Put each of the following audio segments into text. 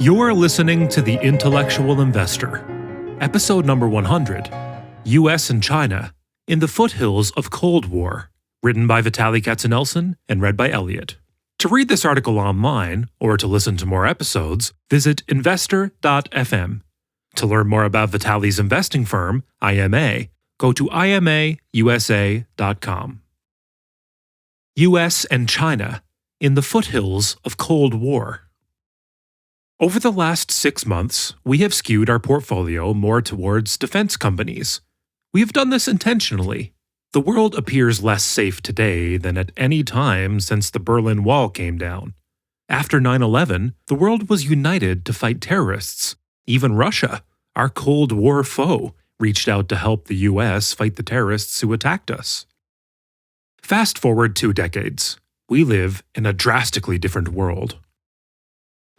You're listening to The Intellectual Investor, episode number 100, U.S. and China in the Foothills of Cold War, written by Vitaliy and read by Elliot. To read this article online, or to listen to more episodes, visit investor.fm. To learn more about Vitaliy's investing firm, IMA, go to imausa.com. U.S. and China in the Foothills of Cold War. Over the last 6 months, we have skewed our portfolio more towards defense companies. We have done this intentionally. The world appears less safe today than at any time since the Berlin Wall came down. After 9/11, the world was united to fight terrorists. Even Russia, our Cold War foe, reached out to help the U.S. fight the terrorists who attacked us. Fast forward 2 decades. We live in a drastically different world.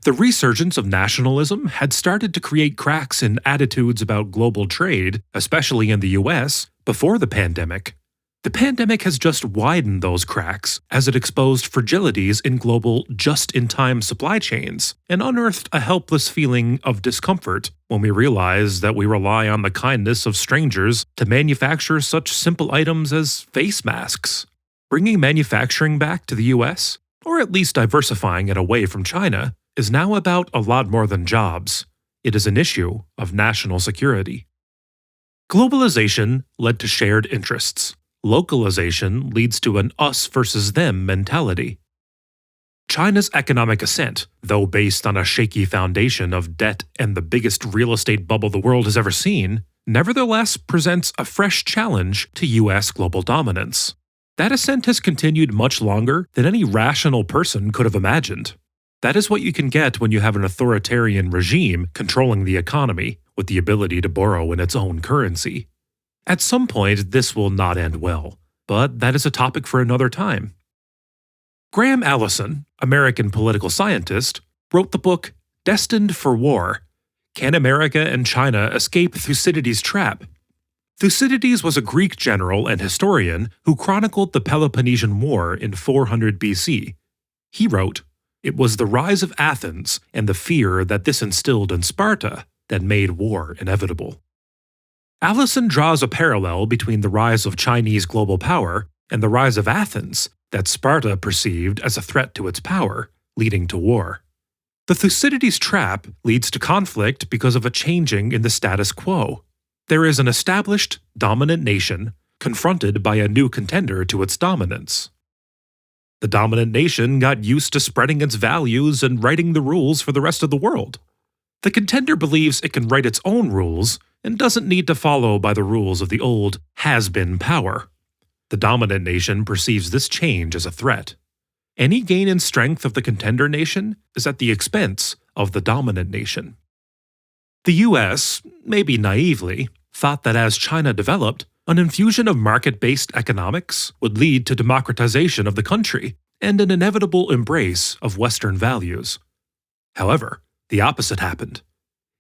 The resurgence of nationalism had started to create cracks in attitudes about global trade, especially in the US, before the pandemic. The pandemic has just widened those cracks as it exposed fragilities in global just-in-time supply chains and unearthed a helpless feeling of discomfort when we realize that we rely on the kindness of strangers to manufacture such simple items as face masks. Bringing manufacturing back to the US, or at least diversifying it away from China, is now about a lot more than jobs. It is an issue of national security. Globalization led to shared interests. Localization leads to an us versus them mentality. China's economic ascent, though based on a shaky foundation of debt and the biggest real estate bubble the world has ever seen, nevertheless presents a fresh challenge to U.S. global dominance. That ascent has continued much longer than any rational person could have imagined. That is what you can get when you have an authoritarian regime controlling the economy with the ability to borrow in its own currency. At some point, this will not end well, but that is a topic for another time. Graham Allison, American political scientist, wrote the book Destined for War: Can America and China Escape Thucydides' Trap? Thucydides was a Greek general and historian who chronicled the Peloponnesian War in 400 BC. He wrote, "It was the rise of Athens and the fear that this instilled in Sparta that made war inevitable." Allison draws a parallel between the rise of Chinese global power and the rise of Athens that Sparta perceived as a threat to its power, leading to war. The Thucydides trap leads to conflict because of a changing in the status quo. There is an established, dominant nation confronted by a new contender to its dominance. The dominant nation got used to spreading its values and writing the rules for the rest of the world. The contender believes it can write its own rules and doesn't need to follow by the rules of the old has-been power. The dominant nation perceives this change as a threat. Any gain in strength of the contender nation is at the expense of the dominant nation. The U.S., maybe naively, thought that as China developed, an infusion of market-based economics would lead to democratization of the country and an inevitable embrace of Western values. However, the opposite happened.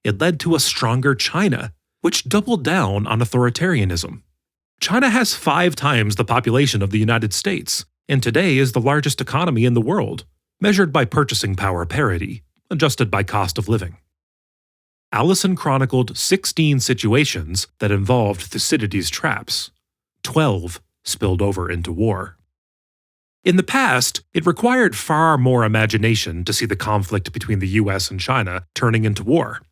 It led to a stronger China, which doubled down on authoritarianism. China has 5 times the population of the United States, and today is the largest economy in the world, measured by purchasing power parity, adjusted by cost of living. Allison chronicled 16 situations that involved Thucydides' traps. 12 spilled over into war. In the past, it required far more imagination to see the conflict between the US and China turning into war.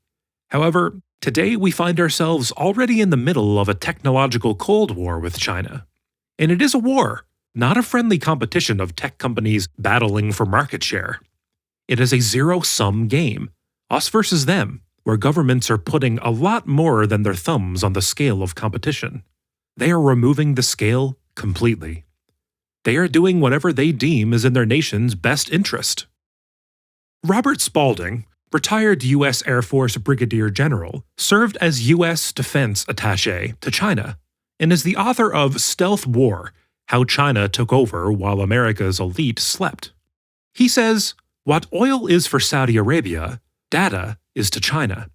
However, today we find ourselves already in the middle of a technological Cold War with China. And it is a war, not a friendly competition of tech companies battling for market share. It is a zero-sum game, us versus them, where governments are putting a lot more than their thumbs on the scale of competition. They are removing the scale completely. They are doing whatever they deem is in their nation's best interest. Robert Spalding, retired U.S. Air Force Brigadier General, served as U.S. Defense Attaché to China, and is the author of Stealth War: How China Took Over While America's Elite Slept. He says, "What oil is for Saudi Arabia, data is to China.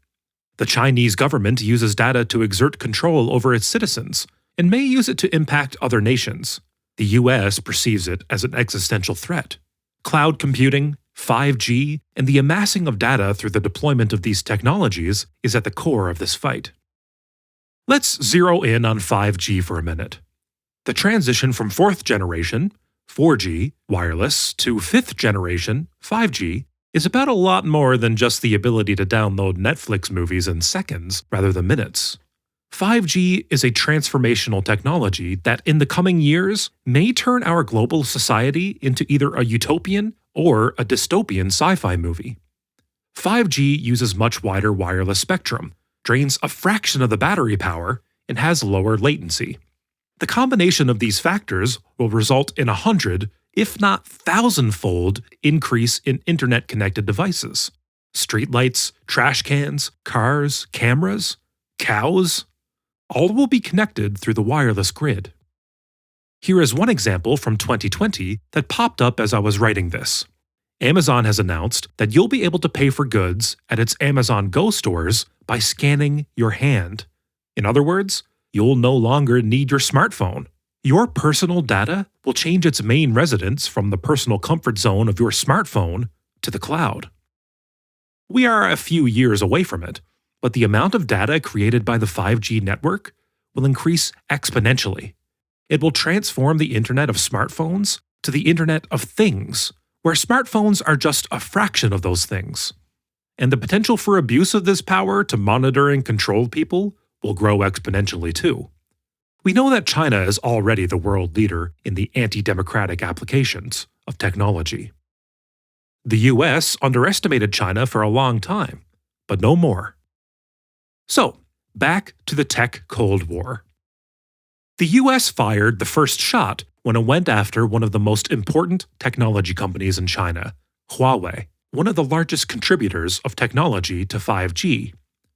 The Chinese government uses data to exert control over its citizens, and may use it to impact other nations. The U.S. perceives it as an existential threat. Cloud computing, 5G, and the amassing of data through the deployment of these technologies is at the core of this fight. Let's zero in on 5G for a minute. The transition from 4th generation, 4G, wireless, to 5th generation, 5G, is about a lot more than just the ability to download Netflix movies in seconds rather than minutes. 5G is a transformational technology that in the coming years may turn our global society into either a utopian or a dystopian sci-fi movie. 5G uses much wider wireless spectrum, drains a fraction of the battery power, and has lower latency. The combination of these factors will result in 100, if not 1,000-fold increase in internet-connected devices. Streetlights, trash cans, cars, cameras, cows, all will be connected through the wireless grid. Here is one example from 2020 that popped up as I was writing this. Amazon has announced that you'll be able to pay for goods at its Amazon Go stores by scanning your hand. In other words, you'll no longer need your smartphone. Your personal data will change its main residence from the personal comfort zone of your smartphone to the cloud. We are a few years away from it, but the amount of data created by the 5G network will increase exponentially. It will transform the Internet of smartphones to the Internet of Things, where smartphones are just a fraction of those things. And the potential for abuse of this power to monitor and control people will grow exponentially too. We know that China is already the world leader in the anti-democratic applications of technology. The US underestimated China for a long time, but no more. So, back to the tech Cold War. The US fired the first shot when it went after one of the most important technology companies in China, Huawei, one of the largest contributors of technology to 5G.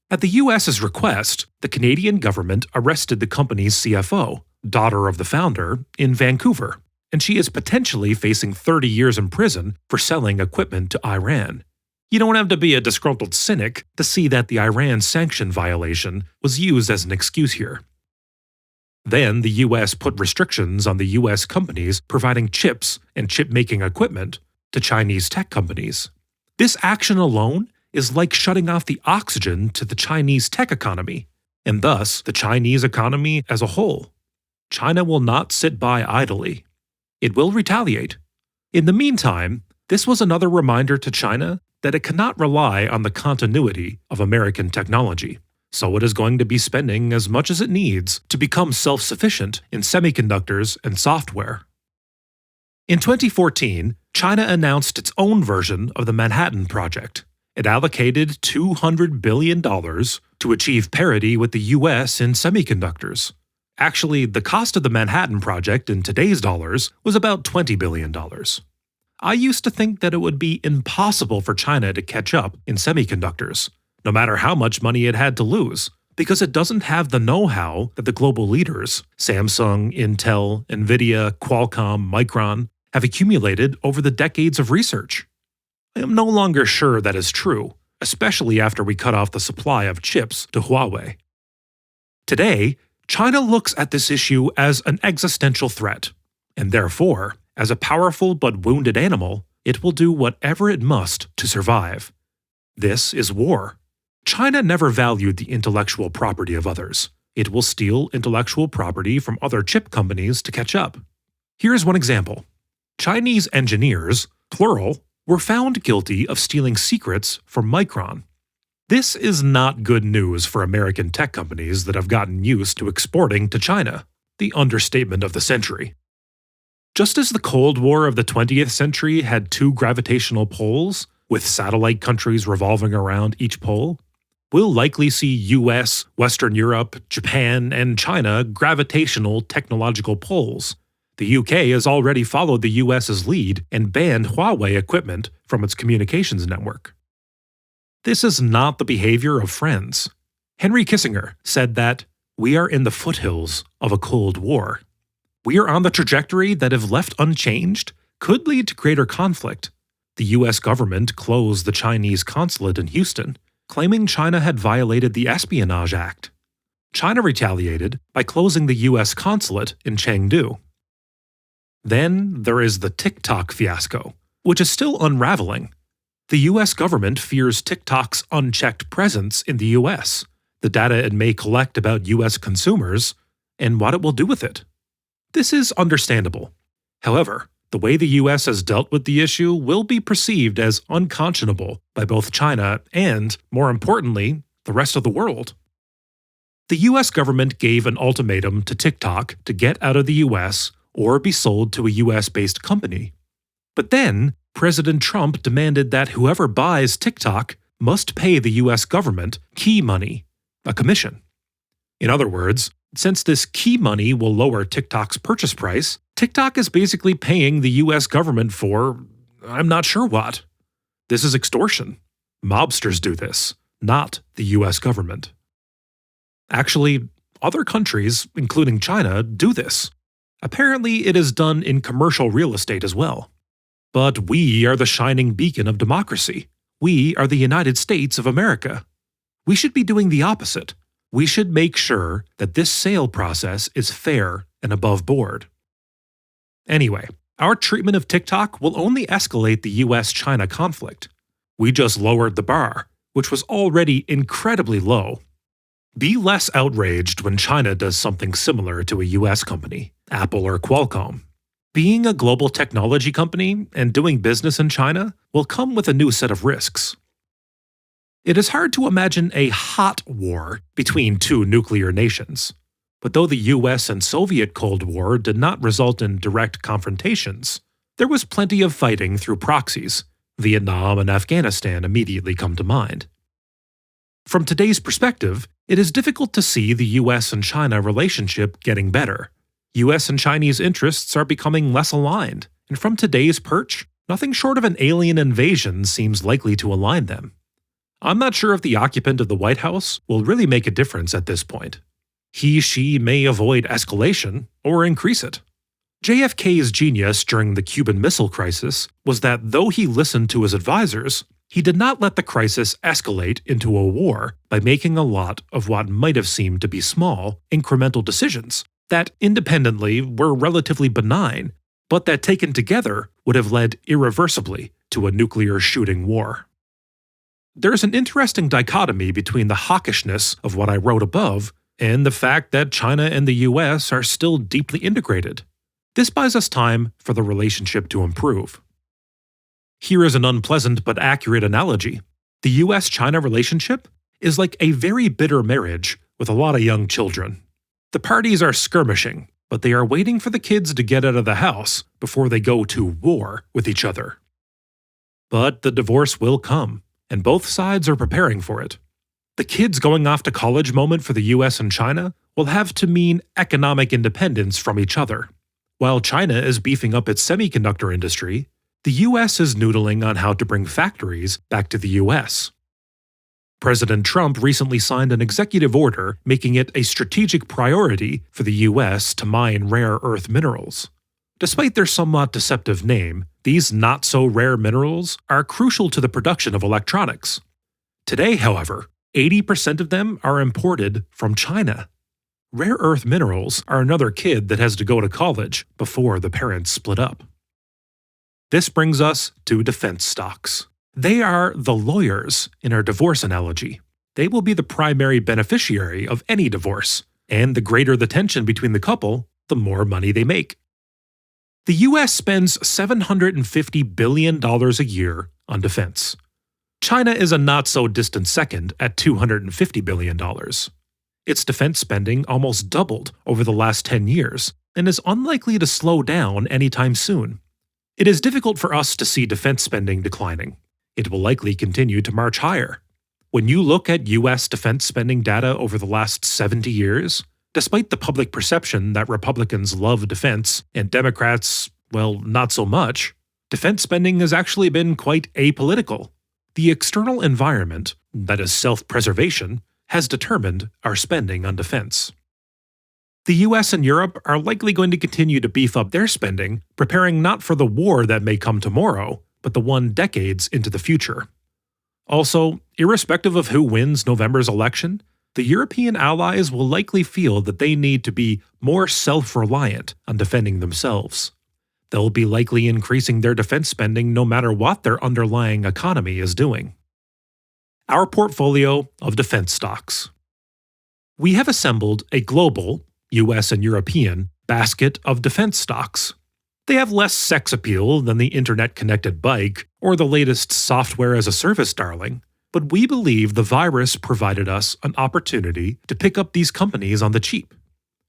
At the US's request, the Canadian government arrested the company's CFO, daughter of the founder, in Vancouver, and she is potentially facing 30 years in prison for selling equipment to Iran. You don't have to be a disgruntled cynic to see that the Iran sanction violation was used as an excuse here. Then the US put restrictions on the US companies providing chips and chip-making equipment to Chinese tech companies. This action alone is like shutting off the oxygen to the Chinese tech economy, and thus the Chinese economy as a whole. China will not sit by idly. It will retaliate. In the meantime, this was another reminder to China that it cannot rely on the continuity of American technology, so it is going to be spending as much as it needs to become self-sufficient in semiconductors and software. In 2014, China announced its own version of the Manhattan Project. It allocated $200 billion to achieve parity with the US in semiconductors. Actually, the cost of the Manhattan Project in today's dollars was about $20 billion. I used to think that it would be impossible for China to catch up in semiconductors, no matter how much money it had to lose, because it doesn't have the know-how that the global leaders, Samsung, Intel, Nvidia, Qualcomm, Micron, have accumulated over the decades of research. I am no longer sure that is true, especially after we cut off the supply of chips to Huawei. Today, China looks at this issue as an existential threat, and therefore, as a powerful but wounded animal, it will do whatever it must to survive. This is war. China never valued the intellectual property of others. It will steal intellectual property from other chip companies to catch up. Here's one example. Chinese engineers, plural, were found guilty of stealing secrets from Micron. This is not good news for American tech companies that have gotten used to exporting to China, the understatement of the century. Just as the Cold War of the 20th century had two gravitational poles, with satellite countries revolving around each pole, we'll likely see US, Western Europe, Japan, and China gravitational technological poles. The UK has already followed the US's lead and banned Huawei equipment from its communications network. This is not the behavior of friends. Henry Kissinger said that, "We are in the foothills of a Cold War. We are on the trajectory that, if left unchanged, could lead to greater conflict." The US government closed the Chinese consulate in Houston, claiming China had violated the Espionage Act. China retaliated by closing the US consulate in Chengdu. Then there is the TikTok fiasco, which is still unraveling. The US government fears TikTok's unchecked presence in the US, the data it may collect about US consumers, and what it will do with it. This is understandable. However, the way the US has dealt with the issue will be perceived as unconscionable by both China and, more importantly, the rest of the world. The US government gave an ultimatum to TikTok to get out of the US or be sold to a US-based company. But then, President Trump demanded that whoever buys TikTok must pay the US government key money, a commission. In other words, since this key money will lower TikTok's purchase price, TikTok is basically paying the US government for, I'm not sure what. This is extortion. Mobsters do this, not the US government. Actually, other countries, including China, do this. Apparently, it is done in commercial real estate as well. But we are the shining beacon of democracy. We are the United States of America. We should be doing the opposite. We should make sure that this sale process is fair and above board. Anyway, our treatment of TikTok will only escalate the US-China conflict. We just lowered the bar, which was already incredibly low. Be less outraged when China does something similar to a US company, Apple or Qualcomm. Being a global technology company and doing business in China will come with a new set of risks. It is hard to imagine a hot war between two nuclear nations. But though the US and Soviet Cold War did not result in direct confrontations, there was plenty of fighting through proxies. Vietnam and Afghanistan immediately come to mind. From today's perspective, it is difficult to see the US and China relationship getting better. US and Chinese interests are becoming less aligned, and from today's perch, nothing short of an alien invasion seems likely to align them. I'm not sure if the occupant of the White House will really make a difference at this point. She may avoid escalation or increase it. JFK's genius during the Cuban Missile Crisis was that though he listened to his advisors, he did not let the crisis escalate into a war by making a lot of what might have seemed to be small, incremental decisions that independently were relatively benign, but that taken together would have led irreversibly to a nuclear shooting war. There's an interesting dichotomy between the hawkishness of what I wrote above and the fact that China and the US are still deeply integrated. This buys us time for the relationship to improve. Here is an unpleasant but accurate analogy. The US-China relationship is like a very bitter marriage with a lot of young children. The parties are skirmishing, but they are waiting for the kids to get out of the house before they go to war with each other. But the divorce will come, and both sides are preparing for it. The kids going off to college moment for the US and China will have to mean economic independence from each other. While China is beefing up its semiconductor industry, the US is noodling on how to bring factories back to the US. President Trump recently signed an executive order making it a strategic priority for the US to mine rare earth minerals. Despite their somewhat deceptive name, these not-so-rare minerals are crucial to the production of electronics. Today, however, 80% of them are imported from China. Rare earth minerals are another kid that has to go to college before the parents split up. This brings us to defense stocks. They are the lawyers in our divorce analogy. They will be the primary beneficiary of any divorce, and the greater the tension between the couple, the more money they make. The US spends $750 billion a year on defense. China is a not-so-distant second at $250 billion. Its defense spending almost doubled over the last 10 years and is unlikely to slow down anytime soon. It is difficult for us to see defense spending declining. It will likely continue to march higher. When you look at US defense spending data over the last 70 years, despite the public perception that Republicans love defense and Democrats, well, not so much, defense spending has actually been quite apolitical. The external environment, that is self-preservation, has determined our spending on defense. The US and Europe are likely going to continue to beef up their spending, preparing not for the war that may come tomorrow, but the one decades into the future. Also, irrespective of who wins November's election, the European allies will likely feel that they need to be more self-reliant on defending themselves. They'll be likely increasing their defense spending no matter what their underlying economy is doing. Our portfolio of defense stocks. We have assembled a global, US and European, basket of defense stocks. They have less sex appeal than the internet-connected bike or the latest software-as-a-service darling, but we believe the virus provided us an opportunity to pick up these companies on the cheap.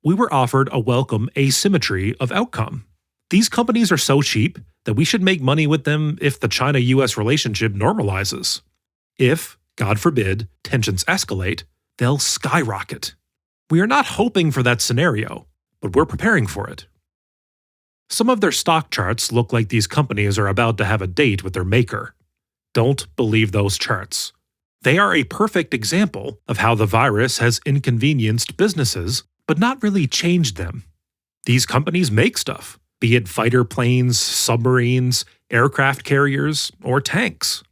We were offered a welcome asymmetry of outcome. These companies are so cheap that we should make money with them if the China-US relationship normalizes. If, God forbid, tensions escalate, they'll skyrocket. We are not hoping for that scenario, but we're preparing for it. Some of their stock charts look like these companies are about to have a date with their maker. Don't believe those charts. They are a perfect example of how the virus has inconvenienced businesses, but not really changed them. These companies make stuff, be it fighter planes, submarines, aircraft carriers, or tanks.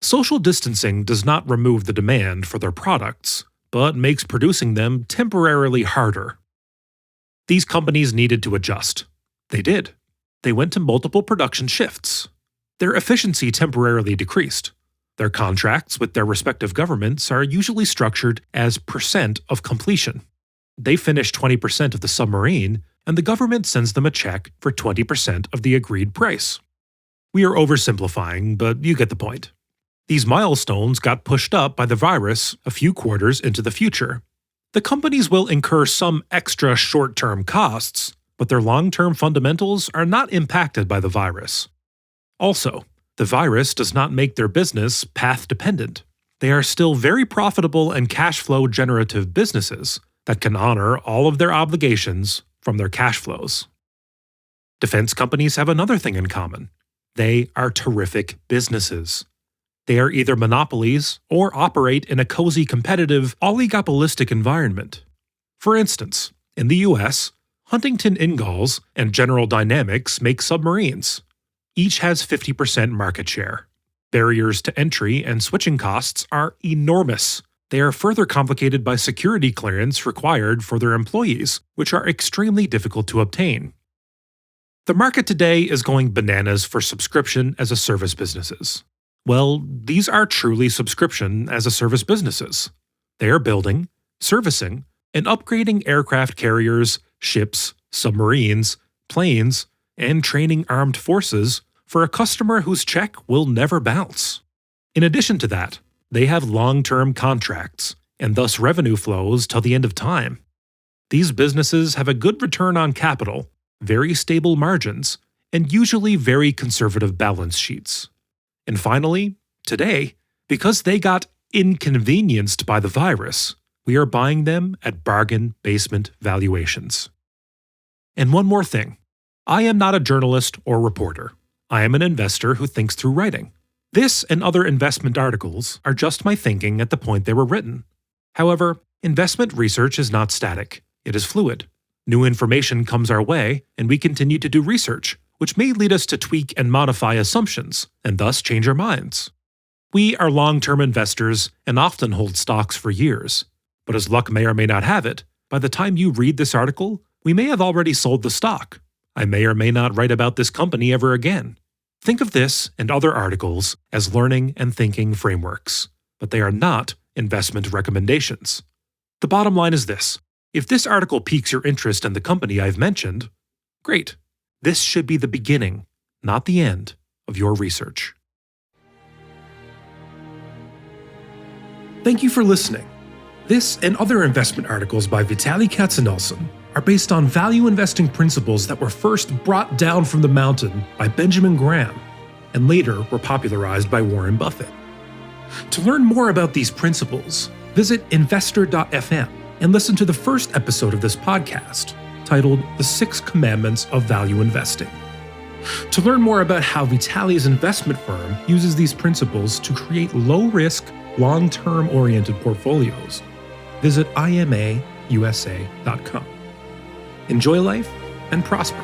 Social distancing does not remove the demand for their products, but makes producing them temporarily harder. These companies needed to adjust. They did. They went to multiple production shifts. Their efficiency temporarily decreased. Their contracts with their respective governments are usually structured as percent of completion. They finish 20% of the submarine, and the government sends them a check for 20% of the agreed price. We are oversimplifying, but you get the point. These milestones got pushed up by the virus a few quarters into the future. The companies will incur some extra short-term costs, but their long-term fundamentals are not impacted by the virus. Also, the virus does not make their business path-dependent. They are still very profitable and cash flow generative businesses that can honor all of their obligations from their cash flows. Defense companies have another thing in common. They are terrific businesses. They are either monopolies or operate in a cozy competitive oligopolistic environment. For instance, in the US, Huntington Ingalls and General Dynamics make submarines. Each has 50% market share. Barriers to entry and switching costs are enormous. They are further complicated by security clearance required for their employees, which are extremely difficult to obtain. The market today is going bananas for subscription-as-a-service businesses. Well, these are truly subscription-as-a-service businesses. They are building, servicing, and upgrading aircraft carriers, ships, submarines, planes, and training armed forces for a customer whose check will never bounce. In addition to that, they have long-term contracts, and thus revenue flows till the end of time. These businesses have a good return on capital, very stable margins, and usually very conservative balance sheets. And finally, today, because they got inconvenienced by the virus, we are buying them at bargain basement valuations. And one more thing. I am not a journalist or reporter. I am an investor who thinks through writing. This and other investment articles are just my thinking at the point they were written. However, investment research is not static. It is fluid. New information comes our way, and we continue to do research, which may lead us to tweak and modify assumptions, and thus change our minds. We are long-term investors and often hold stocks for years. But as luck may or may not have it, by the time you read this article, we may have already sold the stock. I may or may not write about this company ever again. Think of this and other articles as learning and thinking frameworks, but they are not investment recommendations. The bottom line is this. If this article piques your interest in the company I've mentioned, great. This should be the beginning, not the end, of your research. Thank you for listening. This and other investment articles by Vitaliy Katzenelson are based on value investing principles that were first brought down from the mountain by Benjamin Graham and later were popularized by Warren Buffett. To learn more about these principles, visit investor.fm and listen to the first episode of this podcast, titled The 6 Commandments of Value Investing. To learn more about how Vitaliy's investment firm uses these principles to create low-risk, long-term oriented portfolios, visit imausa.com. Enjoy life and prosper.